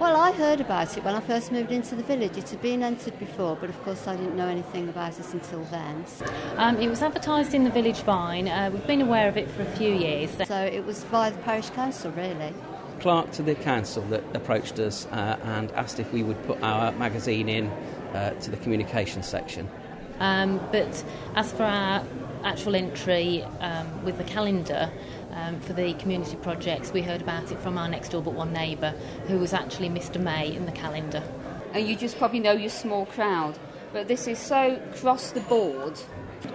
Well, I heard about it when I first moved into the village. It had been entered before, but of course I didn't know anything about it until then. It was advertised in the Village Vine. We've been aware of it for a few years. So it was via the parish council, really. Clerk to the council that approached us and asked if we would put our magazine in to the communications section. But as for our actual entry with the calendar for the community projects, we heard about it from our next door but one neighbour, who was actually Mr May in the calendar. And you just probably know your small crowd, but this is so across the board.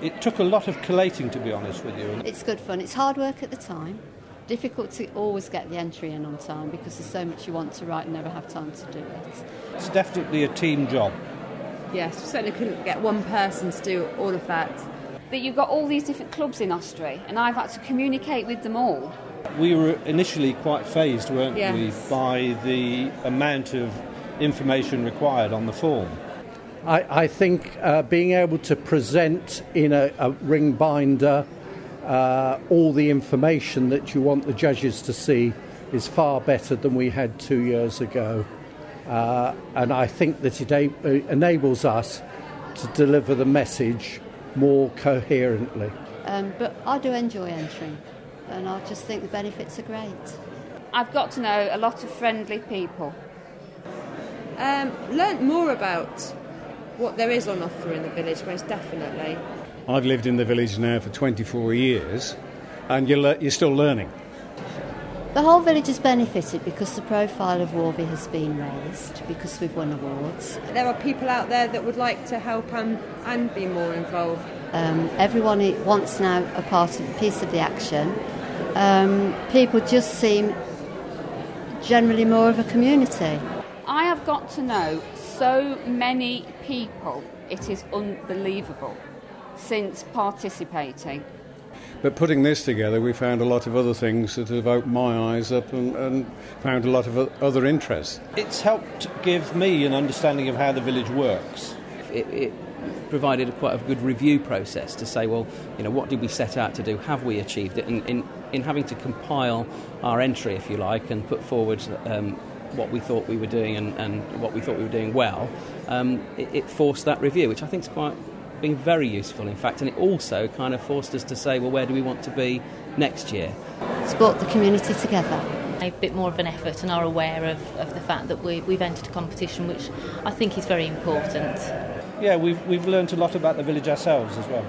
It took a lot of collating, to be honest with you. It's good fun. It's hard work at the time. Difficult to always get the entry in on time because there's so much you want to write and never have time to do it. It's definitely a team job. Yes, we certainly couldn't get one person to do all of that. That you've got all these different clubs in Osprey, and I've had to communicate with them all. We were initially quite phased, weren't Yes. we, by the amount of information required on the form. I think being able to present in a ring binder all the information that you want the judges to see is far better than we had 2 years ago. And I think that it enables us to deliver the message more coherently. But I do enjoy entering, and I just think the benefits are great. I've got to know a lot of friendly people. Learnt more about what there is on offer in the village, most definitely. I've lived in the village now for 24 years, and you're still learning. The whole village has benefited because the profile of Warwick has been raised, because we've won awards. There are people out there that would like to help and be more involved. Everyone wants now a part of a piece of the action. People just seem generally more of a community. I have got to know so many people, it is unbelievable, since participating. But putting this together, we found a lot of other things that have opened my eyes up and found a lot of other interests. It's helped give me an understanding of how the village works. It provided quite a good review process to say, well, you know, what did we set out to do? Have we achieved it? In having to compile our entry, if you like, and put forward what we thought we were doing and what we thought we were doing well, it forced that review, which I think is been very useful, in fact, and it also kind of forced us to say, well, where do we want to be next year? It's brought the community together. A bit more of an effort and are aware of the fact that we've entered a competition, which I think is very important. Yeah, we've learnt a lot about the village ourselves as well.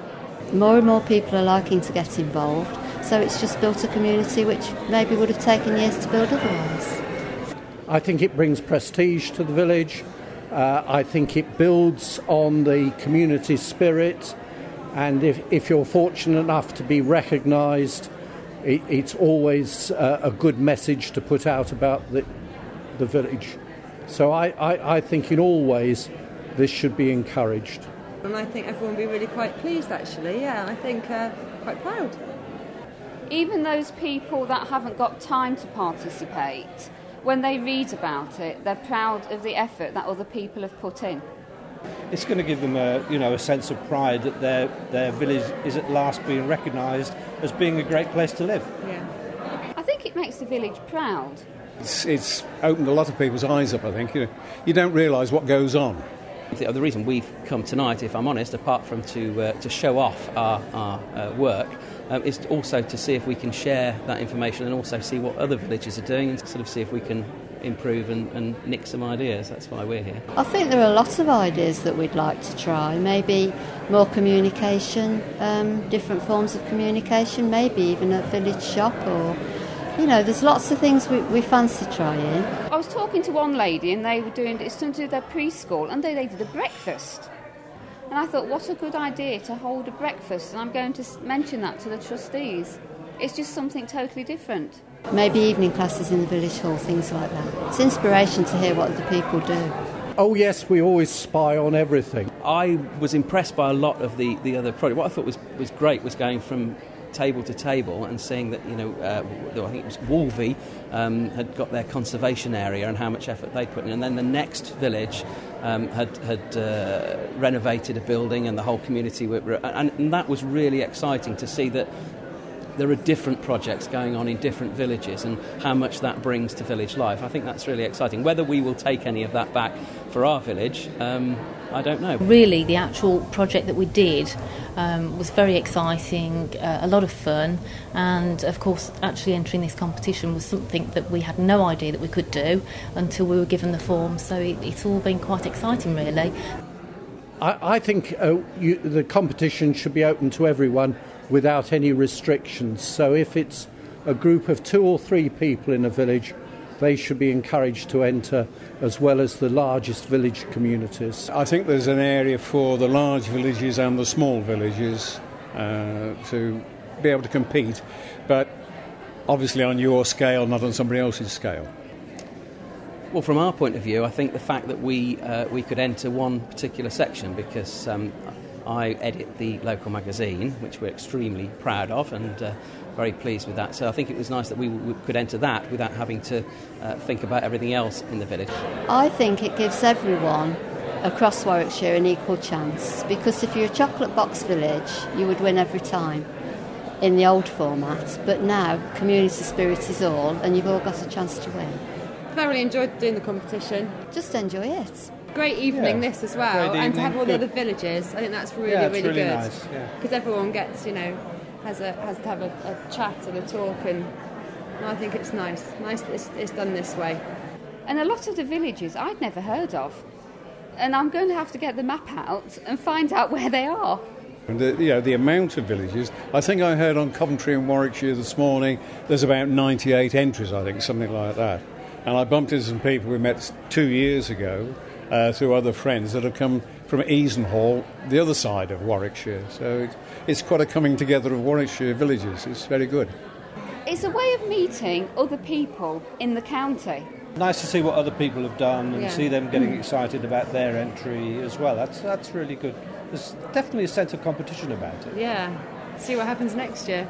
More and more people are liking to get involved, so it's just built a community which maybe would have taken years to build otherwise. I think it brings prestige to the village. I think it builds on the community spirit, and if you're fortunate enough to be recognised, it's always a good message to put out about the village. So I think in all ways this should be encouraged. And I think everyone will be really quite pleased, actually. Yeah, I think quite proud. Even those people that haven't got time to participate, when they read about it, they're proud of the effort that other people have put in. It's going to give them a sense of pride that their village is at last being recognised as being a great place to live. Yeah. I think it makes the village proud. It's opened a lot of people's eyes up, I think. You don't realise what goes on. The reason we've come tonight, if I'm honest, apart from to show off our work, is also to see if we can share that information and also see what other villages are doing and sort of see if we can improve and nick some ideas. That's why we're here. I think there are lots of ideas that we'd like to try. Maybe more communication, different forms of communication, maybe even a village shop or... You know, there's lots of things we fancy trying. I was talking to one lady and they were doing it's something to do with their preschool and they did a breakfast. And I thought, what a good idea to hold a breakfast, and I'm going to mention that to the trustees. It's just something totally different. Maybe evening classes in the village hall, things like that. It's inspiration to hear what other people do. Oh yes, we always spy on everything. I was impressed by a lot of the other projects. What I thought was great was going from table to table and seeing that, you know, I think it was Wolvie had got their conservation area and how much effort they put in, and then the next village had renovated a building and the whole community were, and that was really exciting to see that there are different projects going on in different villages and how much that brings to village life. I think that's really exciting. Whether we will take any of that back for our village, I don't know. Really, the actual project that we did was very exciting, a lot of fun, and of course actually entering this competition was something that we had no idea that we could do until we were given the form, so it's all been quite exciting really. I think the competition should be open to everyone without any restrictions. So if it's a group of 2 or 3 people in a village, they should be encouraged to enter, as well as the largest village communities. I think there's an area for the large villages and the small villages to be able to compete, but obviously on your scale, not on somebody else's scale. Well, from our point of view, I think the fact that we could enter one particular section, because I edit the local magazine, which we're extremely proud of and very pleased with that. So I think it was nice that we could enter that without having to think about everything else in the village. I think it gives everyone across Warwickshire an equal chance, because if you're a chocolate box village, you would win every time in the old format, but now community spirit is all and you've all got a chance to win. Thoroughly enjoyed doing the competition. Just enjoy it. Great evening this as well, and to have all the other villages. I think that's really really good. Nice, because everyone gets, has to have a chat and a talk, and I think it's nice that it's done this way. And a lot of the villages I'd never heard of, and I'm going to have to get the map out and find out where they are. And the amount of villages, I think I heard on Coventry and Warwickshire this morning, there's about 98 entries, I think, something like that. And I bumped into some people we met 2 years ago through other friends that have come from Shire Hall, the other side of Warwickshire. So it's quite a coming together of Warwickshire villages. It's very good. It's a way of meeting other people in the county. Nice to see what other people have done and see them getting excited about their entry as well. That's really good. There's definitely a sense of competition about it. Yeah. See what happens next year.